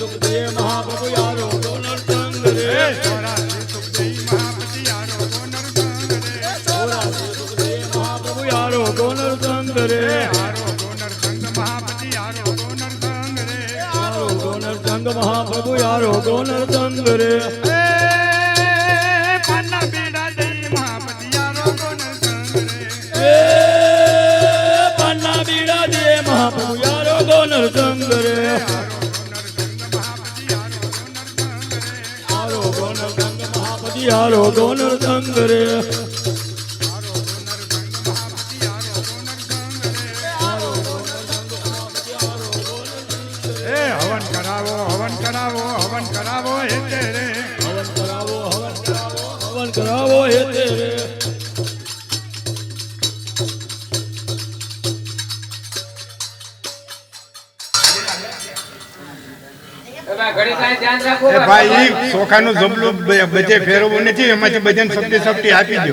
સુખદેવ મહાપ્રભુ યારો ગોનર સંગ રે સોરાસી સુખદેવ મહાપતિ યારો ગોનર સંગ રે સોરાસી સુખદેવ મહાપ્રભુ યારો ગોનર સંગ રે હારો ગોનર સંગ મહાપતિ યારો ગોનર સંગ રે યારો ગોનર સંગ મહાપ્રભુ યારો ગોનર સંગ રે પાના બીડા જઈ મહાપતિ યારો ગોનર સંગ રે પાના બીડા દે મહાપ્રભુ યારો ગોનર સંગ રે હારો ગોનર સંગ મહાપતિ યારો ગોનર સંગ યારો ગોનર સંગ રે મહાપતિ યારો ગોનર સંગ રે હવન કરાવો હવન કરાવો હવન કરાવો હે તેરે હવન કરાવો હવન કરાવો હવન કરાવો હે તેરે એ ભાઈ ચોખાનું જબલું બધે ફેરવવું નથી એમાંથી બધાને શક્તિ શક્તિ આપી દો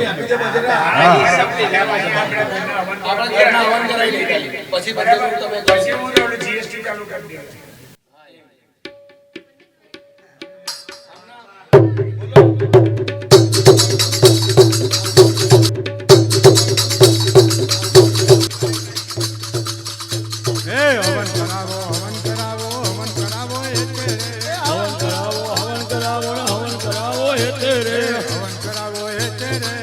હવન કરાવો હવન કરાવો હવન કરાવો હે તેરે હવન કરાવો હવન કરાવો હવન કરાવો હે તેરે હવન કરાવો હે તેરે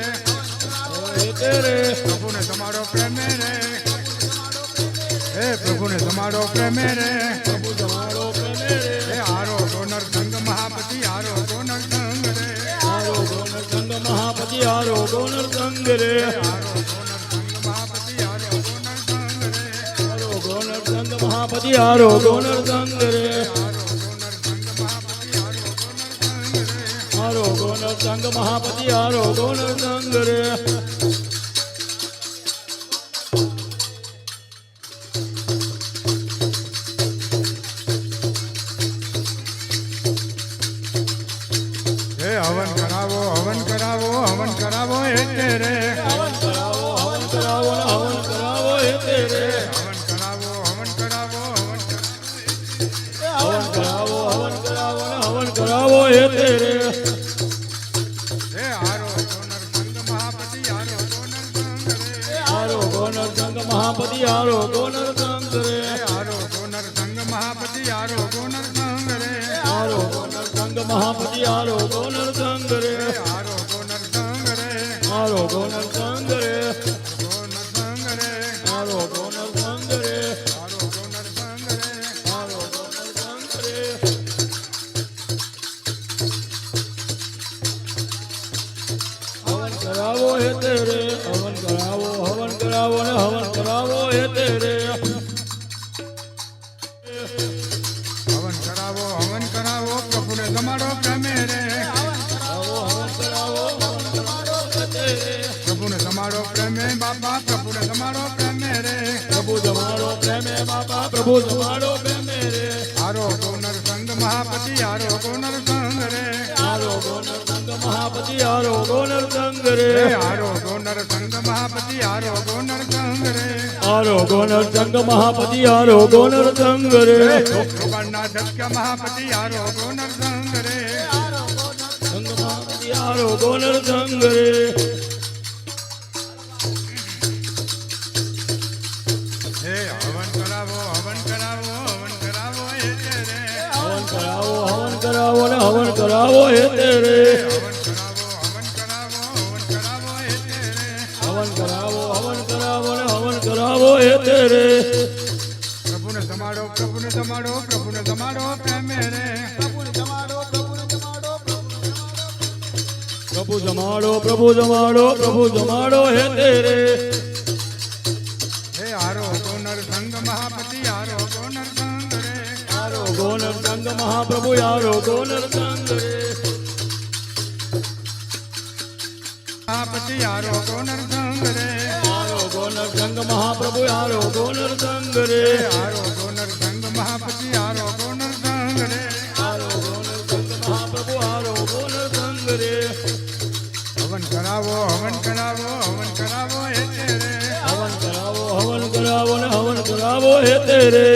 હે તેરે પ્રભુને તમારો પ્રેમે રે હે પ્રભુને તમારો પ્રેમે રે પ્રભુ તમારો પ્રેમે રે હે હારો ગોનર સંગ મહાપતિ હારો ગોનર સંગ રે હારો ગોનર સંગ મહાપતિ હારો ગોનર સંગ રે હારો ગોનર સંગ મહાપતિ હારો ગોનર સંગ રે હારો ગોનર સંગ મહાપતિ હારો ગોનર સંગ રે હારો ગોનર સંગ મહાપતિ હારો ગોનર સંગ રે હારો ગોનર સંગ મહાપતિ હારો ગોનર સંગ રે હે હવન કરાવો હવન કરાવો હવન કરાવો હે તેરે હવન કરાવો હવન કરાવો ને હવન કરાવો હે તેરે હવન કરાવો હવન કરાવો હવન હવન કરાવો હવન કરાવો ને હવન કરાવો હે તેરે હે હારો ગોનર સંગ મહાપતિ હારો ગોનર સંગ રે હારો ગોનર સંગ મહાપતિ હારો ગોનર સંગ રે હારો ગોનર સંગ મહાપતિ હારો ગોનર સંગ રે હારો ગોનર સંગ મહાપતિ હારો ગોનર સંગ રે હારો ગોનર સંગ રે હારો ગોનર સંગ રે ગોનર સંગ રે હારો ગોનર સંગ રે હારો ગોનર સંગ રે હારો ગોનર સંગ રે હવન કરાવો હે તેરે હવન કરાવો ને હવન કરાવો હે તેરે હવન કરાવો પ્રભુને તમારો પ્રેમે રે હવન કરાવો હે તેરે પ્રભુને તમારો પ્રેમે બાપા પ્રભુને તમારો પ્રેમે રે પ્રભુ તમારો પ્રેમે બાપા પ્રભુ તમારો પ્રેમે રે હારો ગોનર સંગ મહાપતિ હારો ગોનર સંગ રે હારો ગોનર સંગ મહાપતિ હારો ગોનર સંગ રે હારો ગોનર સંગ મહાપતિ હારો ગોનર સંગ રે હારો ગોનર સંગ મહાપતિ હારો ગોનર સંગ રે ભગવાનના સત્ય મહાપતિ હારો ગોનર સંગ રે સંગ મહાપતિ હારો ગોનર સંગ રે હે હવન કરાવો હવન કરાવો હવન કરાવો હે તેરે હવન કરાવો ને હવન કરાવો હે તેરે હવન કરાવો હવન કરાવો હવન કરાવો હે તેરે હવન કરાવો ને હવન કરાવો હે તેરે પ્રભુને તમારો પ્રભુને તમારો પ્રભુને તમારો પ્રેમે રે પ્રભુ જમાડો પ્રભુ જમાડો પ્રભુ જમાડો હે તેરે હે હારો ગોનર સંગ મહાપતિ હારો ગોનર સંગ રે હારો ગોનર સંગ મહાપ્રભુ હારો ગોનર સંગ રે મહાપતિ હારો ગોનર સંગ રે હારો ગોનર સંગ મહાપ્રભુ હારો ગોનર સંગ રે હારો ગોનર સંગ મહાપતિ હારો ગોનર સંગ રે હારો ગોનર સંગ મહાપ્રભુ હારો ગોનર સંગ રે હવન કરાવો હવન કરાવો હવન કરાવો હે તેરે હવન કરાવો ને હવન કરાવો હે તેરે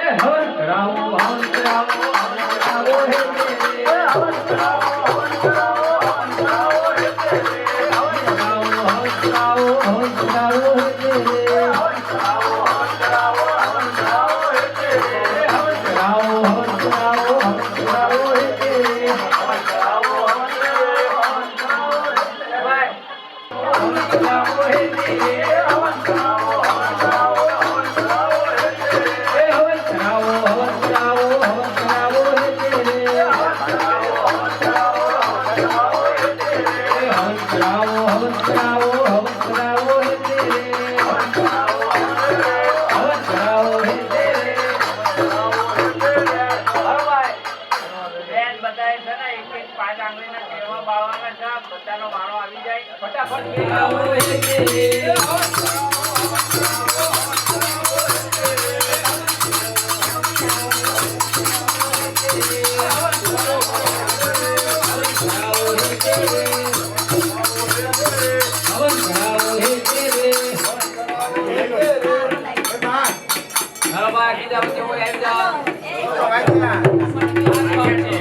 હવન કરાવો હવન કરાવો હવન કરાવો હે તેરે હવન કરાવો હવન કરાવો હવન કરાવો હે તેરે હવન કરાવો હવન કરાવો હવન કરાવો હે તેરે હવન કરાવો હવન કરાવો હવન કરાવો હે તેરે હવન કરાવો હવન કરાવો હવન કરાવો હે તેરે હવન કરાવો હવન કરાવો હવન કરાવો હે તેરે ભાઈ હવન કરાવો હે તેરે હવન કરાવો હવન કરાવો હવન કરાવો હે તેરે હવન કરાવો હવન કરાવો હવન કરાવો હે તેરે હવન કરાવો હવન કરાવો હવન કરાવો હે તેરે હવન કરાવો હવન કરાવો હવન કરાવો હે તેરે હવન કરાવો હવન કરાવો હે તેરે બેન બધાએ છે ને એક એક પાંચ આંગળીના કેળવા બાળવાના છે બધાનો માળો આવી જાય ફટાફટ કરાવો હે તેરે હવન હાલો ભાઈ કીધા પછી કોઈ આવી જાઓ હવન કરાવો હવન કરાવો ને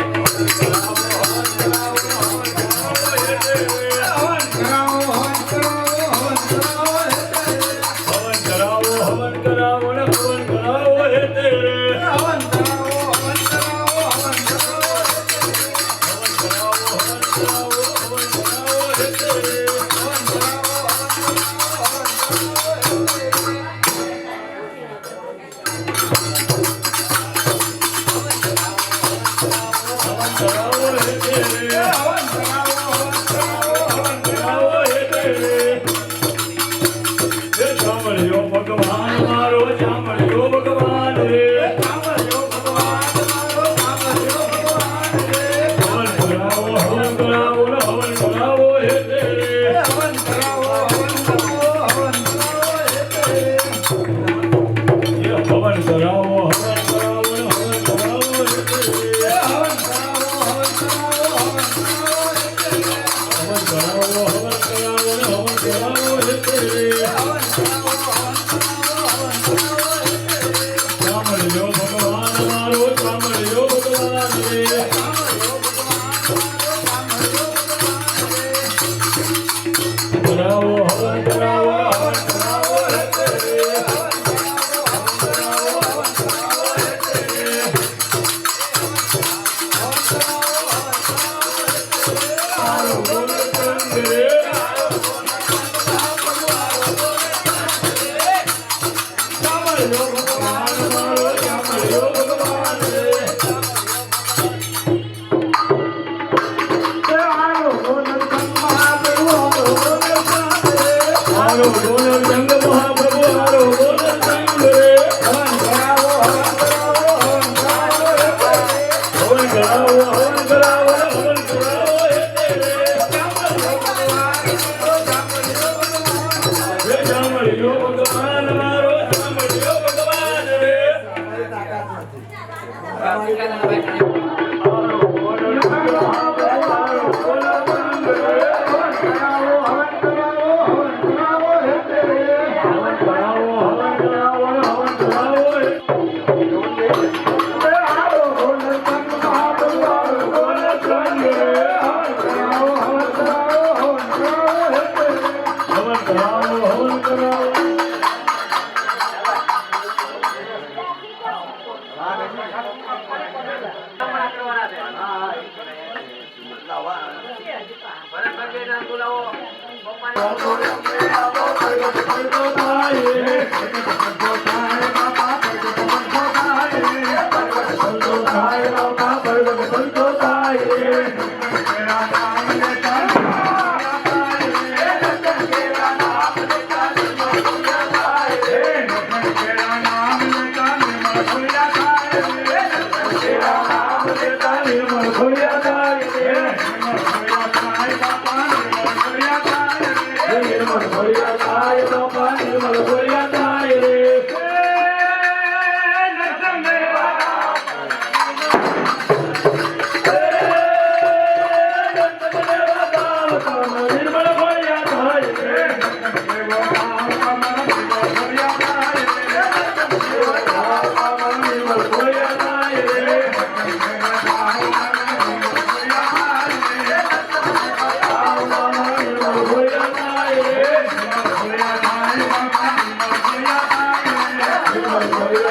હવન કરાવો હે તેરે હવન કરાવો હવન કરાવો હવન કરાવો હવન કરાવો હવન કરાવો હવન કરાવો હે તેરે હવન કરાવો હવન કરાવો હે તેરે હવન કરાવો હે તેરે સાંભળ્યો ભગવાન મારો સાંભળ્યો ભગવાન રે સાંભળ્યો ભગવાન મારો સાંભળ્યો ભગવાન રે હવન કરાવો હવન કરાવો ને હવન કરાવો હે તેરે હવન કરાવો હવન કરાવો હવન કરાવો હે તેરે હવન કરાવો હવન કરાવો ને હવન કરાવો હે તેરે હવન કરાવો હવન કરાવો હવન કરાવો હે તેરે હવન કરાવો હવન કરાવો ને હવન કરાવો હે તેરે હવન સાંભળ્યો ભગવાન મારો સાંભળ્યો ભગવાન રે કરાવો હવન કરાવો હવન કરાવો હે તેરે હવન કરાવો હવન કરાવો હે તેરે મારો બોલ કંદ રે સાંભળ્યો ભગવાન મારો સાંભળ્યો ભગવાન રે હારો બોલ સંગ મહાપ્રભુ હારો બોલ સંગ રે હવન કરાવો હવન કરાવો હવન કરાવો હે તેરે હવન કરાવો હવન કરાવો ને હવન કરાવો હે તેરે સાંભળ્યો ભગવાન સાંભળ્યો ભગવાન મારો સાંભળ્યો ભગવાન રે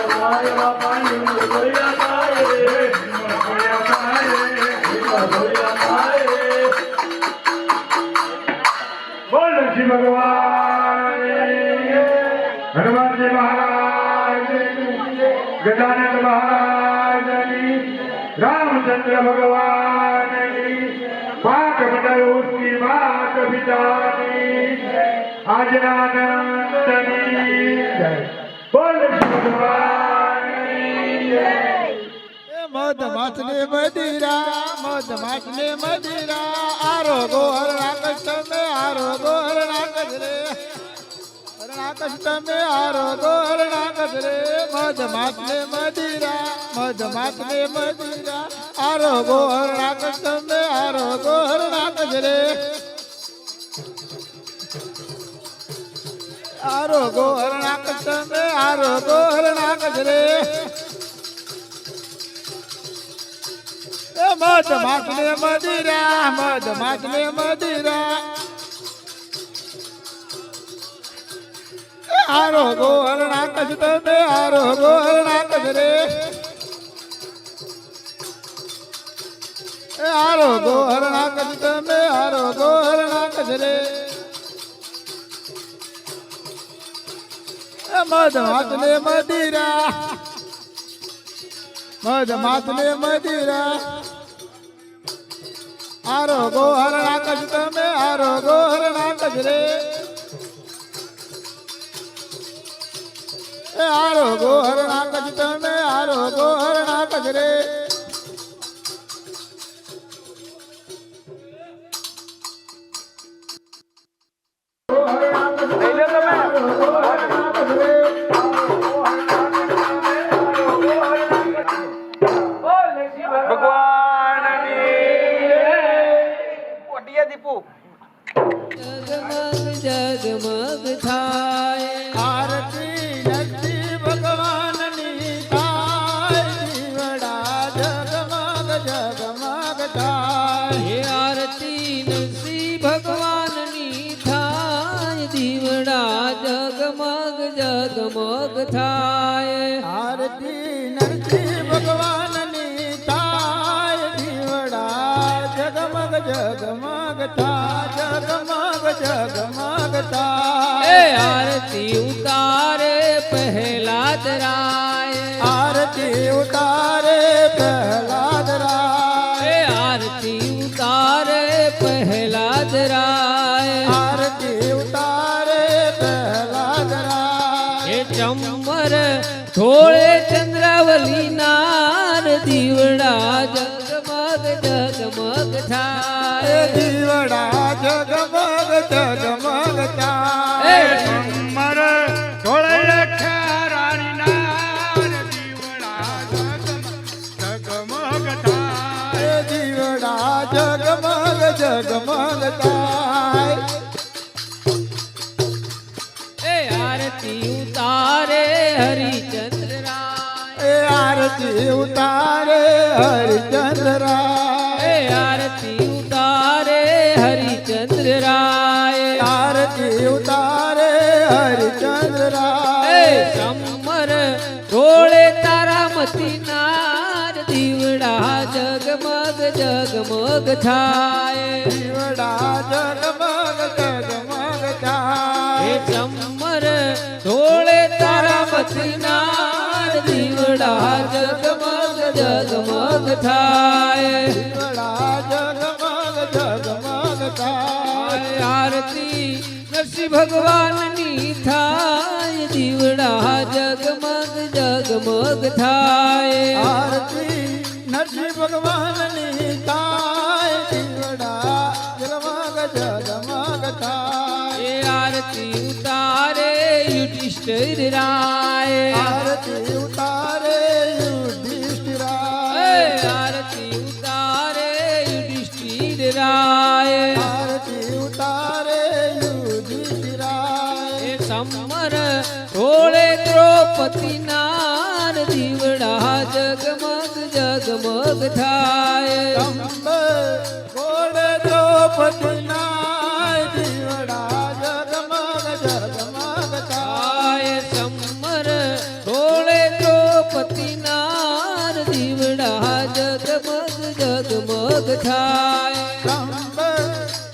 થાય બાપાની ગોળિયા થાય રે ગોળિયા થાય ગોળિયા થાય બોલ લક્ષ્મી ભગવાન હનુમાનજી મહારાજ ગજાનંદ મહારાજ रामचंद्र भगवान की पाक मंडल उसकी मात पितानी आजनानंदनी जय बोल भगवान मध माचने मदिरा आरोगो हरणाकष्ट में आरोगो हरणाकष रे हरणाकष्ट में आरोगो हरणाकष रे मध माचने मदिरा आरोगो हरणाकष्ट में आरोगो हरणाकष रे आरोगो हरणाकष्ट में आरोगो हरणाकष रे मध माचने मदिरा आरोगो हरणाकष में आरोगो हरणाकष रे आरोगो हरणाकष में आरोगो हरणाकष रे मध माचने मदिरा आरोगो हरणाकष में आरोगो हरणाकष रे आरोगो हरणाकष में आरोगो हरणाकष रे जगमग थाय आरती लक्ष्मी भगवान नी थाय जीवड़ा जगमग जगमग थाय हे आरती नरसी भगवान नी थाय दीवड़ा जगमग जगमग थाय आरती नरसी भगवान नी थाय जीवड़ा जगमग जगमग थाय जगमग जगमग थाय ए आरती उतारे प्रहलाद राय आरती उतारे प्रहलाद राय ए आरती उतारे प्रहलाद राय आरती उतारे प्रहलाद राय हे चम्मर थोड़े चंद्रावली नार दीवड़ा जगमग जगमग थाय जीवड़ा जगमग जगमग थाय मर ढोळे राणी नार जीवड़ा जगमग थाय जीवड़ा जगमग जगमग थाय ए आरती उतारे हरिचंद्र राय ए आरती उतारे हरिचंद्र राय ए आरती उतारे हरिचंद्र राय आरती उतारे हरिचंद्र ए राय चम्मर डोळे तारामती नार दीवड़ा जगमग जगमग थाय जीवड़ा जगमग जगमग थाय हे चम्मर डोळे तारामती नार दीवड़ा जगमग जगमग थाय जीवड़ा जगमग जगमग थाय आरती नरसिंह भगवान नी थाय दीवड़ा जगमग जगमग थाय आरती नरसिंह भगवान नी थाय जीवड़ा जगमग जगमग थाय ए आरती उतारे युधिष्ठिर राय आरती उतारे युधिष्ठिराय ए आरती उतारे युधिष्ठिर राय आरती उतारे युधिष्ठिराय ए सम्मर थोड़े द्रौपदी नार दीवड़ा जगमग जगमग थाय कंब घोड़े द्रौपदी नाय जीवड़ा जगमग जगमग थाय आय सम्मर थोड़े જગમગ થાય સંબર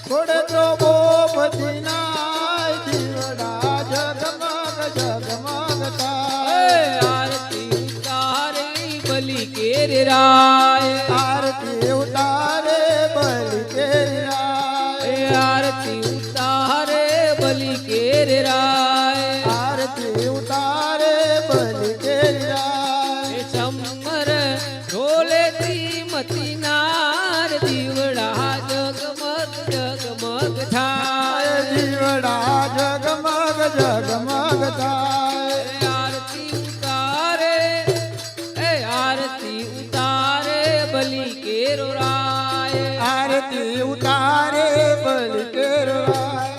ઘોડે તો ભૂપતિ નાય દીવડા જગમગ જગમગ થાય આરતી ઉતારે બલી કેર રાય આરતી ઉતારે બલિ કેરાય આરતી ઉતારે બલી કેર રાય આરતી ઉતારે બલિ કેરાય સમર ઢોલે શ્રીમતી નાર દીવડા જગમગ જગમગ થાય દીવડા જગમગ જગમગ થાય આરતી ઉતારે આરતી ઉતારે બલી કેરો રાય આરતી ઉતારે બલિ કેરાય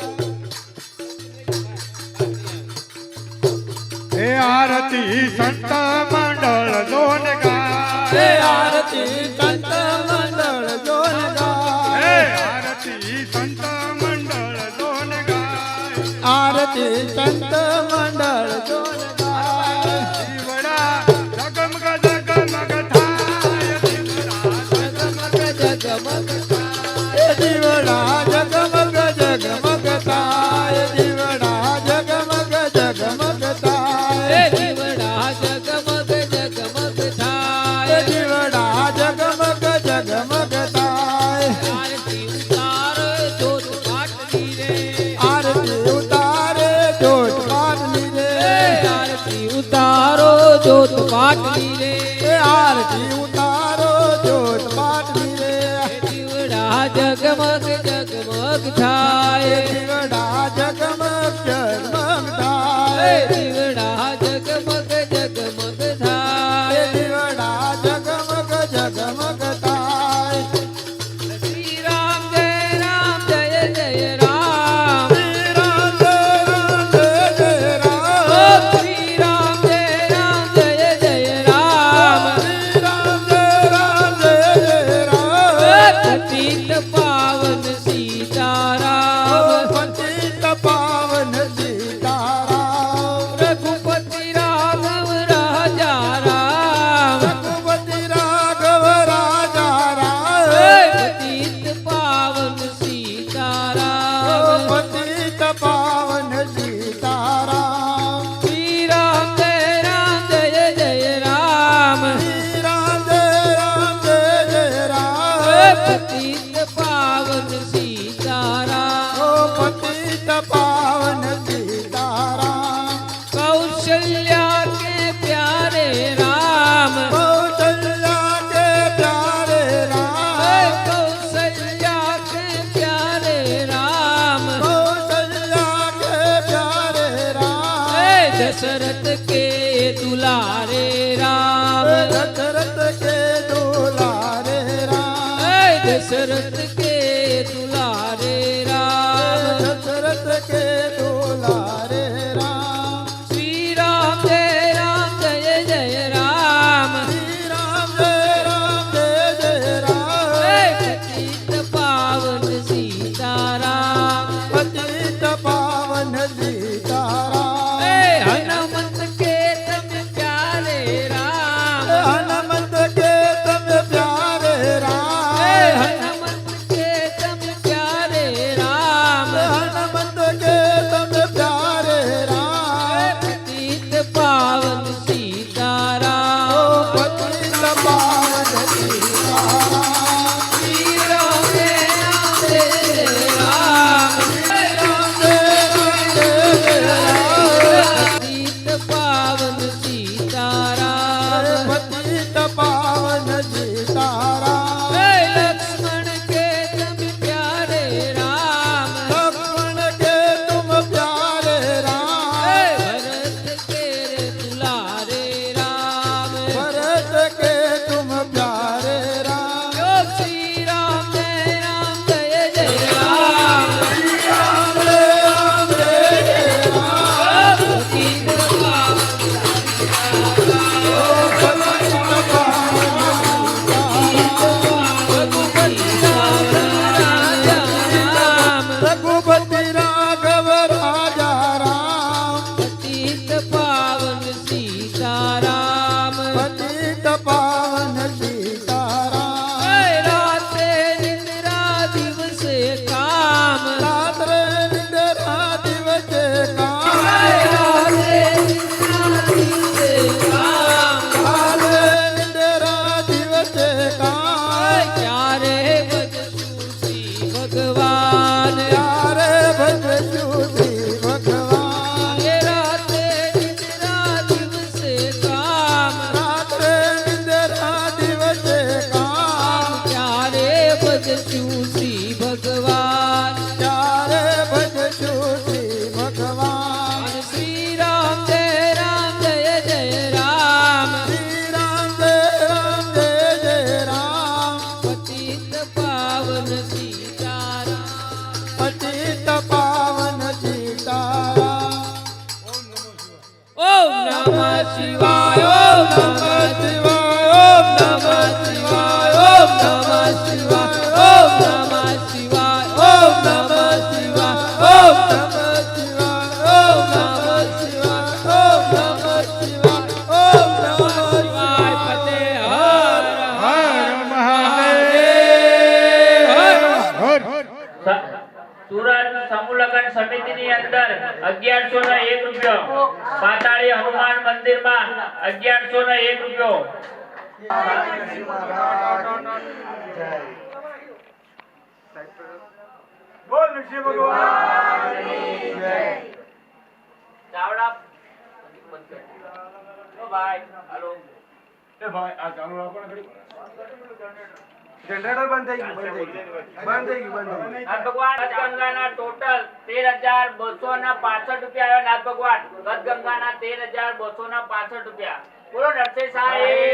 હે આરતી સંત મંડળ જોન હે ગાય આરતી સંત મંડળ જોન હે ગાય આરતી સંત મંડળ જોન ગાય આરતી સંત મંડળ જોન ગાય દીવડા જગમગ જગમગ થાય દીવડા જગમગ જગમગ થાય એ દીવડા જગમગ જગમગ થાય એ દીવડા જગમગ જગમગ થાય એ દીવડા જગમગ જગમગ થાય આરતી ઉતારો જોત પાટની રે આરતી ઉતારે જોત પાટની રે આરતી ઉતારો જોત પાટની રે એ આરતી ઉતારો જોત પાટની રે દીવડા જગમગ જગમગ થાય દીવડા જગમગ જગમગ થાય દીવડા જગમગ જગમગ એ થાય દીવડા જગમગ જગમગ થાય શ્રી રામ જય જય રામ શ્રી રામ જય જય રામ શ્રી રામ જય જય રામ શ્રી રામ જય રામ પતિત પાવન સીતારામ પતિત પાવન સીતારામ રઘુપતિ રાઘવ રાજા રામ રઘુપતિ રાઘવ રાજા રામ પતિત પાવન સીતારામ પતિત પાવન સીતારામ શ્રી રામ જય જય રામ શ્રી રામ જય રામ પતિત પાવન સીતારામ પતિત પાવન સીતારામ કૌશલ્યા કે પ્યારે રામ કૌશલ્યા કે પ્યારે રામ કૌશલ્યા કે પ્યારે રામ કૌશલ્યા કે પ્યારે રામ દશરથ કે દુલારે રામ દશરથ કે દુલારે રામ દશરથ કે દુલારે રામ દશરથ કે દુલારે રામ શ્રી રામ જય રામ શ્રી રામ જય રામ પતિત પાવન સીતારામ પતિત પાવન સીતારામ હનુમંત કે તમ પ્યારે ની અંદર 1101 રૂપિયો. પાતાળી હનુમાન મંદિરમાં 1101 રૂપિયો. બોલ નરસિંહ ભગવાન ચાવડા ઓ ભાઈ હાલો. એ ભાઈ આ ચાલુ રાખો ને ઘડી. જનરેટર બંધ થઈ ગયું નાથ ભગવાન ગંગાના ટોટલ 13,265 રૂપિયા આવ્યા. નાથ ભગવાન ગંગાના 13,265 રૂપિયા. બોલો નરસિંહ સાહેબ